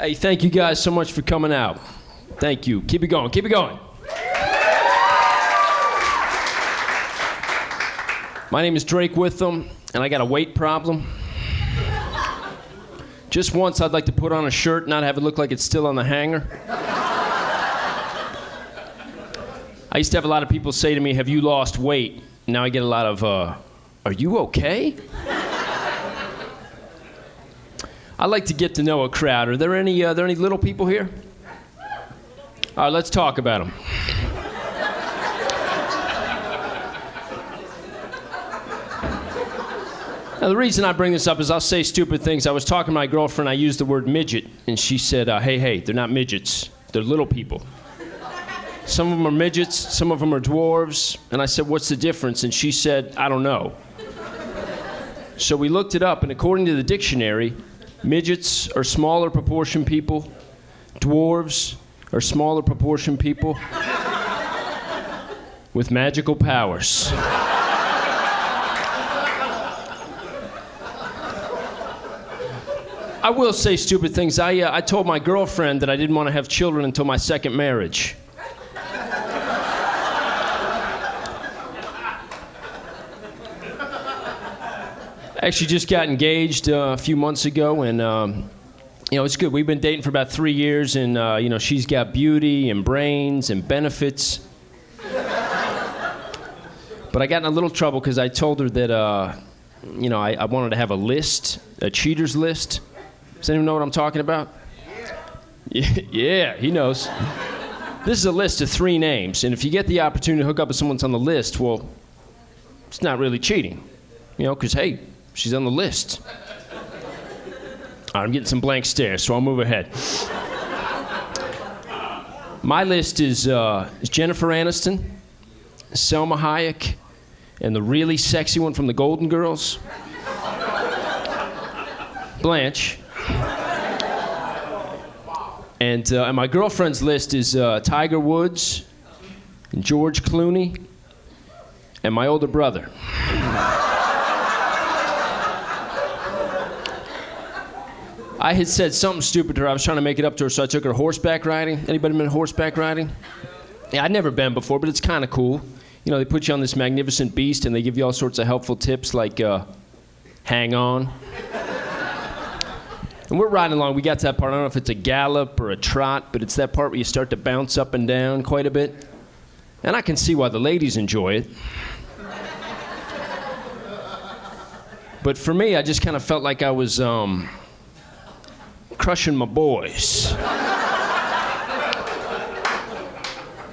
Hey, thank you guys so much for coming out. Thank you. Keep it going. Keep it going. My name is Drake Witham, and I got a weight problem. Just once, I'd like to put on a shirt, not have it look like it's still on the hanger. I used to have a lot of people say to me, "Have you lost weight?" Now I get a lot of, "Are you okay?" I like to get to know a crowd. Are there any little people here? All right, let's talk about them. Now, the reason I bring this up is I'll say stupid things. I was talking to my girlfriend, I used the word midget, and she said, hey, they're not midgets, they're little people. Some of them are midgets, some of them are dwarves, and I said, what's the difference? And she said, I don't know. So we looked it up, and according to the dictionary, midgets are smaller proportion people, dwarves are smaller proportion people with magical powers. I will say stupid things. I told my girlfriend that I didn't want to have children until my second marriage. I actually just got engaged a few months ago, and it's good. We've been dating for about 3 years, and she's got beauty and brains and benefits. But I got in a little trouble because I told her that I wanted to have a list, a cheaters list. Does anyone know what I'm talking about? Yeah, he knows. This is a list of 3 names, and if you get the opportunity to hook up with someone that's on the list, well, it's not really cheating, because, hey, she's on the list. All right, I'm getting some blank stares, so I'll move ahead. My list is Jennifer Aniston, Selma Hayek, and the really sexy one from the Golden Girls, Blanche. And my girlfriend's list is Tiger Woods, and George Clooney, and my older brother. I had said something stupid to her. I was trying to make it up to her, so I took her horseback riding. Anybody been horseback riding? Yeah, I'd never been before, but it's kind of cool. They put you on this magnificent beast, and they give you all sorts of helpful tips like hang on. And we're riding along. We got to that part. I don't know if it's a gallop or a trot, but it's that part where you start to bounce up and down quite a bit. And I can see why the ladies enjoy it. But for me, I just kind of felt like I was crushing my boys.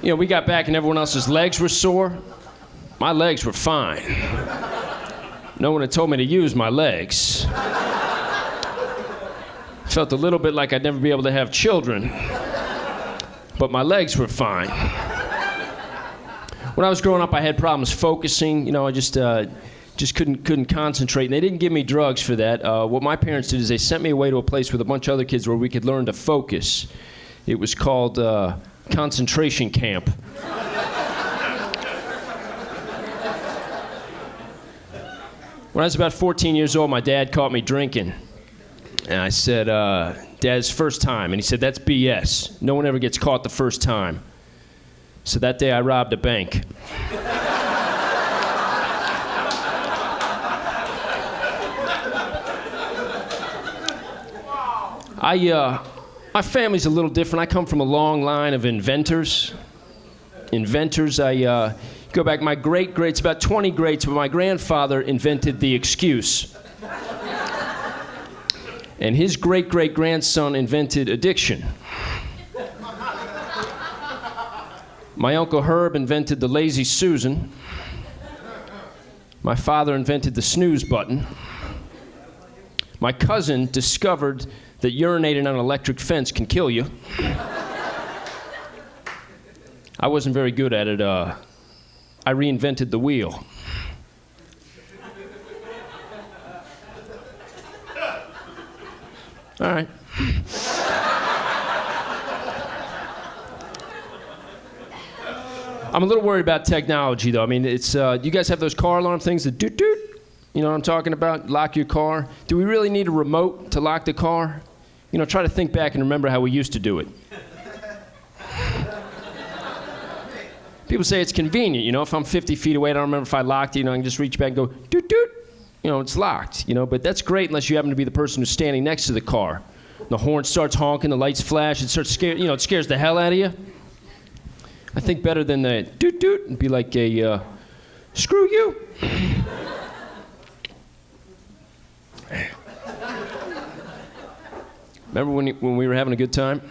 We got back and everyone else's legs were sore. My legs were fine. No one had told me to use my legs. Felt a little bit like I'd never be able to have children, but my legs were fine. When I was growing up, I had problems focusing. I just couldn't concentrate, and they didn't give me drugs for that. What my parents did is they sent me away to a place with a bunch of other kids where we could learn to focus. It was called concentration camp. When I was about 14 years old, my dad caught me drinking. And I said, Dad's first time. And he said, that's BS. No one ever gets caught the first time. So that day I robbed a bank. My family's a little different. I come from a long line of inventors. I go back, my greats, about 20 greats, but my grandfather invented the excuse. And his great-great-grandson invented addiction. My Uncle Herb invented the Lazy Susan. My father invented the snooze button. My cousin discovered that urinating on an electric fence can kill you. I wasn't very good at it. I reinvented the wheel. All right. I'm a little worried about technology, though. I mean, it's you guys have those car alarm things that doot doot. You know what I'm talking about? Lock your car. Do we really need a remote to lock the car? try to think back and remember how we used to do it. People say it's convenient, if I'm 50 feet away, I don't remember if I locked it, I can just reach back and go, doot, doot. It's locked, but that's great unless you happen to be the person who's standing next to the car. The horn starts honking, the lights flash, it scares the hell out of you. I think better than the doot doot and be like a, screw you. Remember when we were having a good time?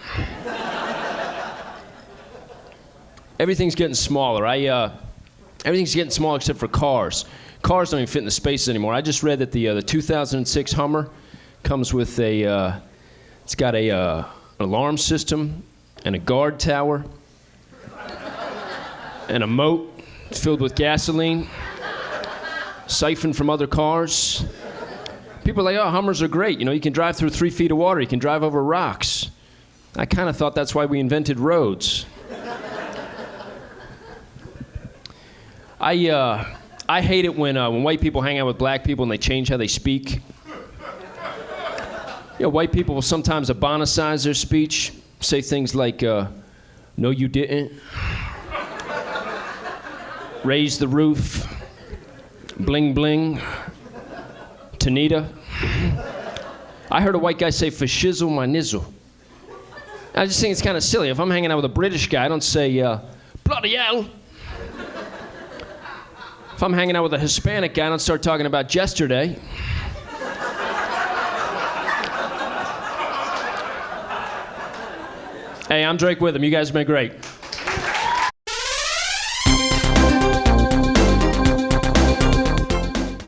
Everything's getting smaller. Everything's getting smaller except for cars. Cars don't even fit in the spaces anymore. I just read that the 2006 Hummer comes with it's got an alarm system and a guard tower and a moat filled with gasoline, siphoned from other cars. People are like, oh, Hummers are great. You can drive through 3 feet of water. You can drive over rocks. I kind of thought that's why we invented roads. I hate it when white people hang out with black people and they change how they speak. White people will sometimes abonicize their speech, say things like, no you didn't, raise the roof, bling bling, Tanita. I heard a white guy say, for shizzle my nizzle. I just think it's kind of silly. If I'm hanging out with a British guy, I don't say, bloody hell. If I'm hanging out with a Hispanic guy, I don't start talking about yesterday. Hey, I'm Drake Witham. You guys have been great.